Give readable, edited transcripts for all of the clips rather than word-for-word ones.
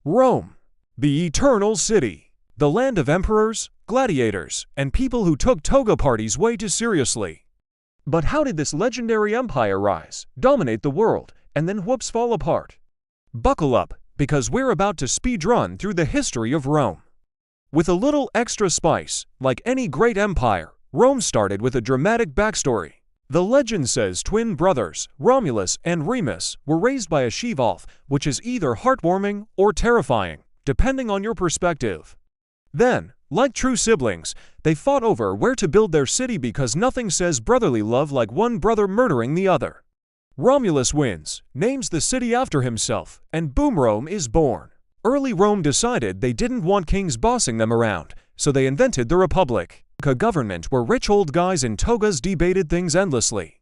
Rome, the eternal city, the land of emperors, gladiators, and people who took toga parties way too seriously. But how did this legendary empire rise, dominate the world, and then whoops fall apart? Buckle up, because we're about to speedrun through the history of Rome. With a little extra spice, like any great empire, Rome started with a dramatic backstory. The legend says twin brothers, Romulus and Remus, were raised by a she-wolf, which is either heartwarming or terrifying, depending on your perspective. Then, like true siblings, they fought over where to build their city because nothing says brotherly love like one brother murdering the other. Romulus wins, names the city after himself, and boom, Rome is born. Early Rome decided they didn't want kings bossing them around, so they invented the Republic, a government where rich old guys in togas debated things endlessly.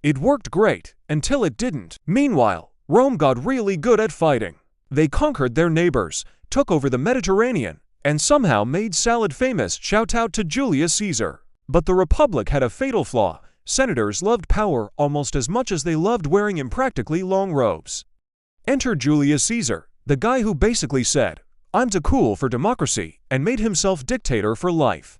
It worked great, until it didn't. Meanwhile, Rome got really good at fighting. They conquered their neighbors, took over the Mediterranean, and somehow made salad famous. Shout out to Julius Caesar. But the Republic had a fatal flaw. Senators loved power almost as much as they loved wearing impractically long robes. Enter Julius Caesar, the guy who basically said, "I'm too cool for democracy," and made himself dictator for life.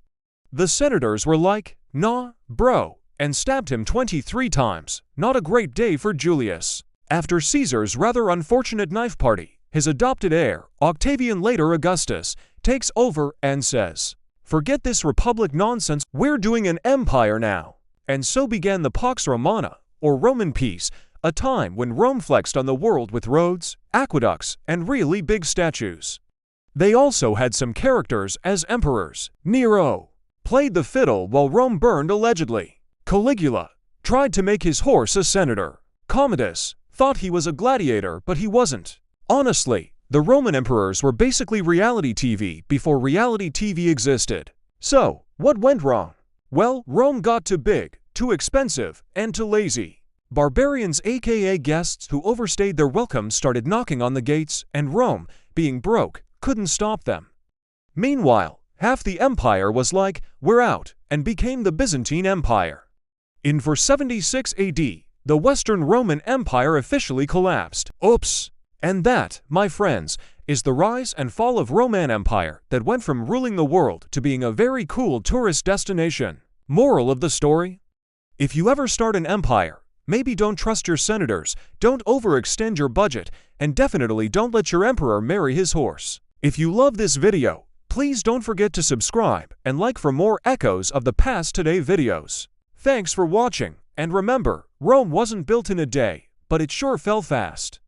The senators were like, "Nah, bro," and stabbed him 23 times. Not a great day for Julius. After Caesar's rather unfortunate knife party, his adopted heir, Octavian, later Augustus, takes over and says, "Forget this republic nonsense, we're doing an empire now." And so began the Pax Romana, or Roman peace, a time when Rome flexed on the world with roads, aqueducts, and really big statues. They also had some characters as emperors. Nero played the fiddle while Rome burned allegedly. Caligula tried to make his horse a senator. Commodus thought he was a gladiator, but he wasn't. Honestly, the Roman emperors were basically reality TV before reality TV existed. So, what went wrong? Well, Rome got too big, too expensive, and too lazy. Barbarians, aka guests who overstayed their welcome, started knocking on the gates, and Rome, being broke, couldn't stop them. Meanwhile, half the empire was like, "We're out," and became the Byzantine Empire. In 476 AD, the Western Roman Empire officially collapsed. Oops! And that, my friends, is the rise and fall of Roman Empire that went from ruling the world to being a very cool tourist destination. Moral of the story? If you ever start an empire, maybe don't trust your senators, don't overextend your budget, and definitely don't let your emperor marry his horse. If you love this video, please don't forget to subscribe and like for more echoes of the past today videos. Thanks for watching, and remember, Rome wasn't built in a day, but it sure fell fast.